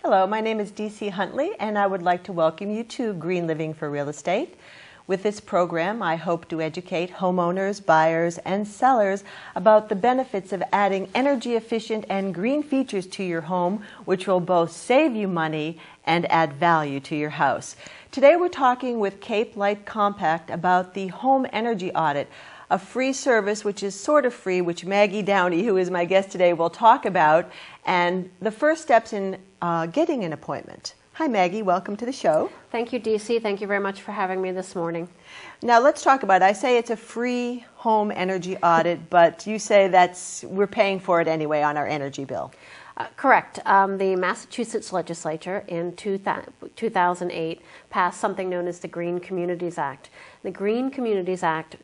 Hello, my name is DC Huntley, and I would like to welcome you to Green Living for Real Estate. With this program, I hope to educate homeowners, buyers, and sellers about the benefits of adding energy-efficient and green features to your home, which will both save you money and add value to your house. Today, we're talking with Cape Light Compact about the home energy audit, a free service which is sort of free, which Maggie Downey, who is my guest today, will talk about, and the first steps in getting an appointment. Hi Maggie, welcome to the show. Thank you, DC. Thank you very much for having me this morning. Now let's talk about it. I say it's a free home energy audit, but you say we're paying for it anyway on our energy bill. Correct. The Massachusetts legislature in 2008 passed something known as the Green Communities Act. The Green Communities Act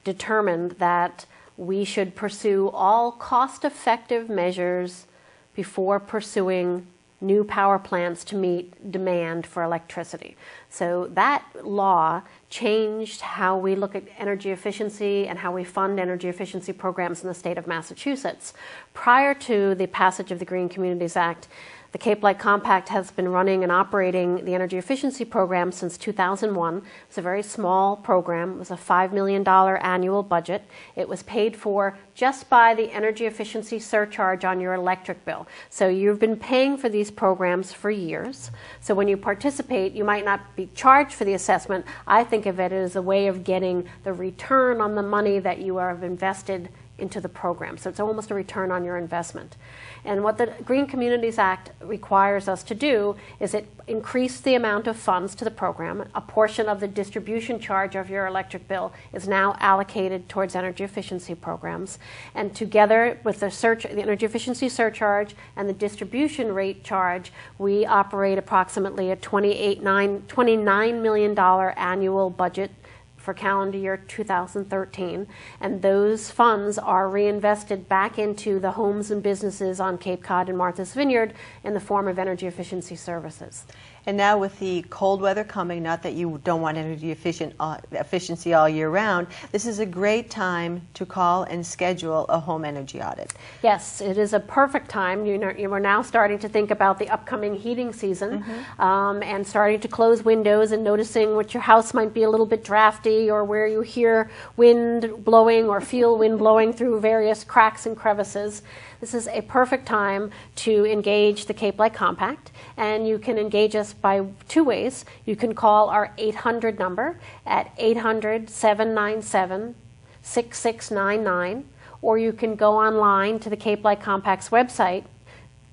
determined that we should pursue all cost-effective measures before pursuing new power plants to meet demand for electricity. So that law changed how we look at energy efficiency and how we fund energy efficiency programs in the state of Massachusetts. Prior to the passage of the Green Communities Act, the Cape Light Compact has been running and operating the energy efficiency program since 2001. It's a very small program. It was a $5 million annual budget. It was paid for just by the energy efficiency surcharge on your electric bill. So you've been paying for these programs for years. So when you participate, you might not be charged for the assessment. I think of it as a way of getting the return on the money that you have invested into the program. So it's almost a return on your investment. And what the Green Communities Act requires us to do is it increase the amount of funds to the program. A portion of the distribution charge of your electric bill is now allocated towards energy efficiency programs. And together with the energy efficiency surcharge and the distribution rate charge, we operate approximately a $29 million annual budget for calendar year 2013, and those funds are reinvested back into the homes and businesses on Cape Cod and Martha's Vineyard in the form of energy efficiency services. And now with the cold weather coming, not that you don't want energy efficiency all year round, this is a great time to call and schedule a home energy audit. Yes, it is a perfect time. You are now starting to think about the upcoming heating season, and starting to close windows and noticing what your house might be a little bit drafty, or where you hear wind blowing or feel wind blowing through various cracks and crevices. This is a perfect time to engage the Cape Light Compact, and you can engage us by two ways. You can call our 800 number at 800-797-6699, or you can go online to the Cape Light Compact's website,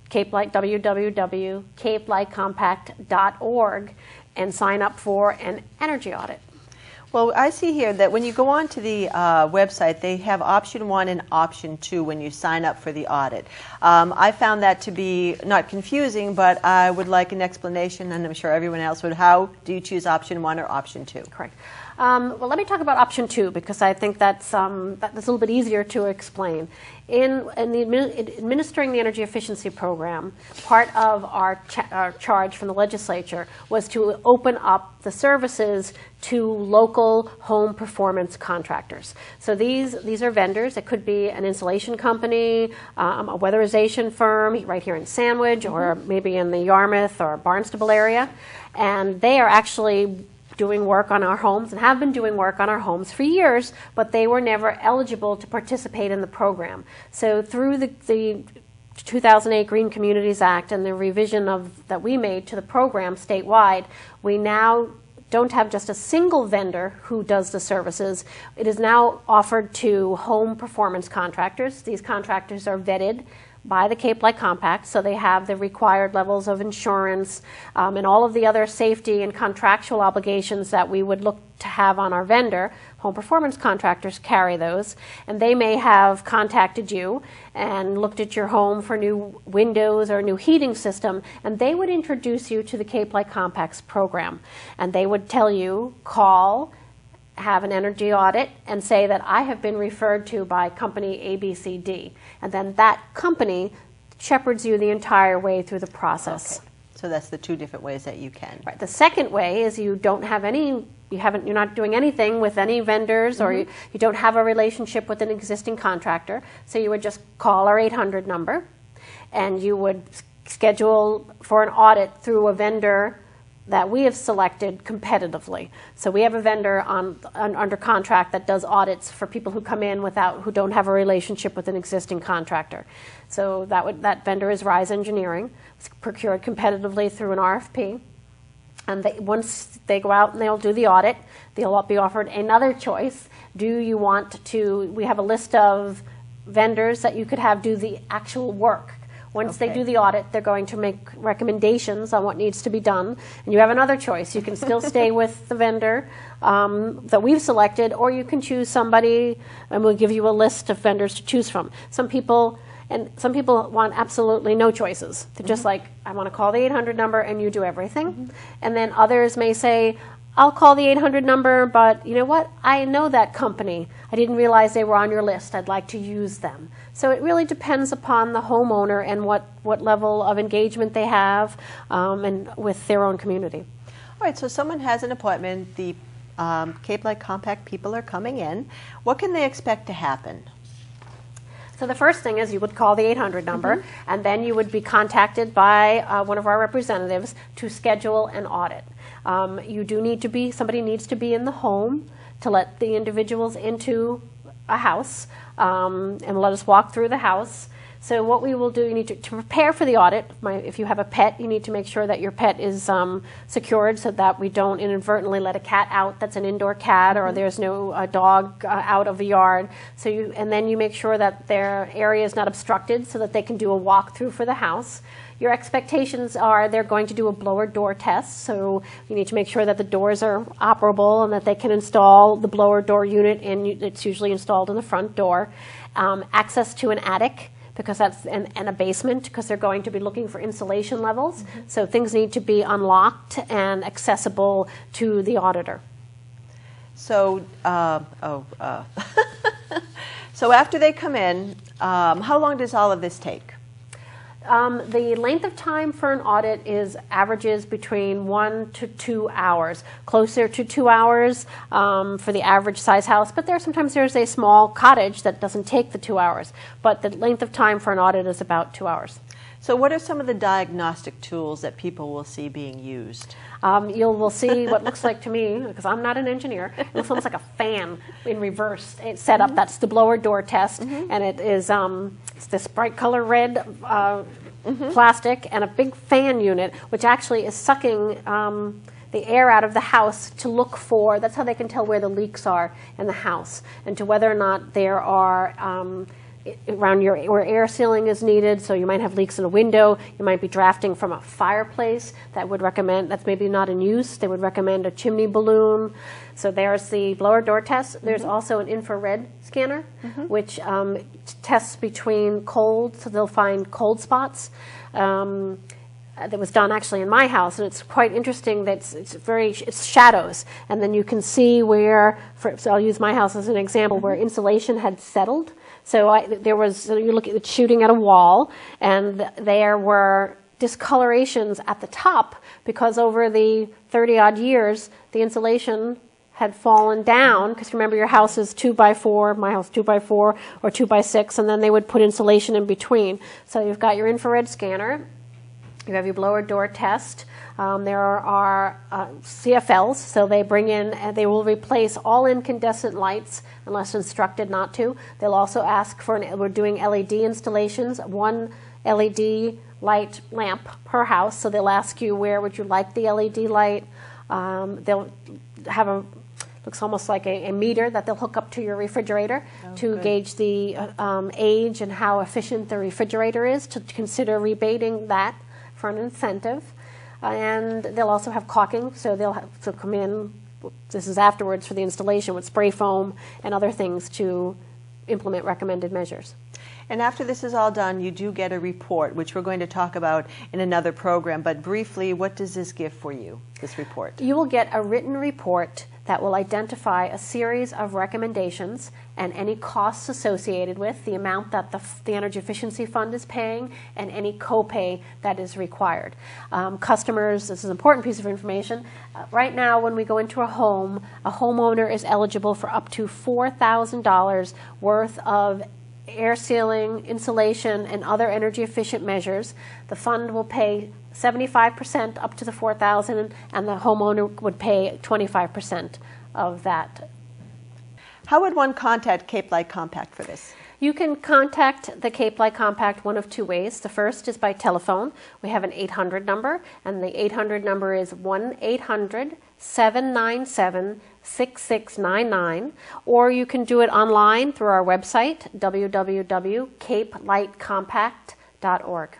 www.capelightcompact.org, and sign up for an energy audit. Well, I see here that when you go on to the website, they have option 1 and option 2 when you sign up for the audit. I found that to be not confusing, but I would like an explanation, and I'm sure everyone else would. How do you choose option 1 or option 2? Correct. Well, let me talk about option 2, because I think that's a little bit easier to explain. In administering the energy efficiency program, part of our charge from the legislature was to open up the services to local home performance contractors. So these are vendors. It could be an insulation company, a weatherization firm right here in Sandwich, or maybe in the Yarmouth or Barnstable area, and they are actually doing work on our homes and have been doing work on our homes for years, but they were never eligible to participate in the program. So through the 2008 Green Communities Act and the revision that we made to the program statewide, we now don't have just a single vendor who does the services. It is now offered to home performance contractors. These contractors are vetted by the Cape Light Compact, so they have the required levels of insurance and all of the other safety and contractual obligations that we would look to have on our vendor. Home performance contractors carry those, and they may have contacted you and looked at your home for new windows or a new heating system, and they would introduce you to the Cape Light Compact's program, and they would tell you, call, have an energy audit, and say that I have been referred to by company ABCD. And then that company shepherds you the entire way through the process. Okay. So that's the two different ways that you can. Right. The second way is you don't have any, you're not doing anything with any vendors, or you don't have a relationship with an existing contractor. So you would just call our 800 number, and you would schedule for an audit through a vendor that we have selected competitively. So we have a vendor under contract that does audits for people who come in who don't have a relationship with an existing contractor. So that vendor is Rise Engineering. It's procured competitively through an RFP. And once they go out and they'll do the audit, they'll be offered another choice. Do you want to, we have a list of vendors that you could have do the actual work. Once they do the audit, they're going to make recommendations on what needs to be done. And you have another choice. You can still stay with the vendor that we've selected, or you can choose somebody, and we'll give you a list of vendors to choose from. Some people want absolutely no choices. They're just like, I want to call the 800 number and you do everything. And then others may say, I'll call the 800 number, but you know what? I know that company. I didn't realize they were on your list. I'd like to use them. So it really depends upon the homeowner and what level of engagement they have and with their own community. All right, so someone has an appointment. The Cape Light Compact people are coming in. What can they expect to happen? So the first thing is you would call the 800 number, and then you would be contacted by one of our representatives to schedule an audit. Somebody needs to be in the home to let the individuals into a house and let us walk through the house. So what we will do, you need to prepare for the audit. If you have a pet, you need to make sure that your pet is secured so that we don't inadvertently let a cat out that's an indoor cat, or there's no dog out of the yard. And then you make sure that their area is not obstructed so that they can do a walkthrough for the house. Your expectations are they're going to do a blower door test, so you need to make sure that the doors are operable and that they can install the blower door unit, and it's usually installed in the front door. Access to an attic, because that's and a basement, because they're going to be looking for insulation levels. So things need to be unlocked and accessible to the auditor. So, so after they come in, how long does all of this take? The length of time for an audit averages between 1 to 2 hours, closer to 2 hours for the average size house, but sometimes there's a small cottage that doesn't take the 2 hours, but the length of time for an audit is about 2 hours. So what are some of the diagnostic tools that people will see being used? You will see what looks like to me, because I'm not an engineer, it looks almost like a fan in reverse. It's set up, that's the blower door test, and it is it's this bright color red plastic and a big fan unit, which actually is sucking the air out of the house to look for, that's how they can tell where the leaks are in the house, and to whether or not there are around where air sealing is needed. So you might have leaks in a window, you might be drafting from a fireplace. That's maybe not in use. They would recommend a chimney balloon. So there's the blower door test. There's also an infrared scanner, which tests between cold, so they'll find cold spots. That was done actually in my house, and it's quite interesting that it's shadows, and then you can see where, so I'll use my house as an example, where insulation had settled. So you look at it shooting at a wall, and there were discolorations at the top because over the 30-odd years, the insulation had fallen down, because remember your house is 2x4, my house 2x4 or 2x6, and then they would put insulation in between. So you've got your infrared scanner, you have your blower door test. There are CFLs, so they will replace all incandescent lights unless instructed not to. They'll also ask we're doing LED installations, one LED light lamp per house, so they'll ask you where would you like the LED light. They'll have looks almost like a meter that they'll hook up to your refrigerator to gauge the age and how efficient the refrigerator is, to consider rebating that for an incentive. And they'll also have caulking, so they'll have to come in, this is afterwards for the installation, with spray foam and other things to implement recommended measures. And after this is all done, you do get a report, which we're going to talk about in another program. But briefly, what does this give for you, this report? You will get a written report that will identify a series of recommendations and any costs associated with the amount that the Energy Efficiency Fund is paying and any copay that is required. Customers, this is an important piece of information, right now when we go into a homeowner is eligible for up to $4,000 worth of air sealing, insulation, and other energy efficient measures. The fund will pay 75% up to the $4,000, and the homeowner would pay 25% of that. How would one contact Cape Light Compact for this? You can contact the Cape Light Compact one of two ways. The first is by telephone. We have an 800 number, and the 800 number is 1-800-797-6699, or you can do it online through our website, www.capelightcompact.org.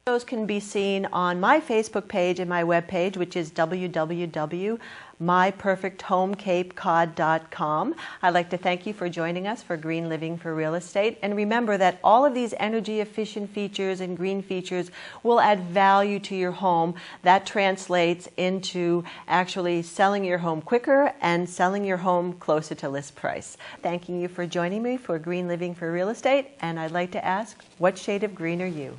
Those can be seen on my Facebook page and my webpage, which is www.myperfecthomecapecod.com. I'd like to thank you for joining us for Green Living for Real Estate. And remember that all of these energy efficient features and green features will add value to your home. That translates into actually selling your home quicker and selling your home closer to list price. Thanking you for joining me for Green Living for Real Estate. And I'd like to ask, what shade of green are you?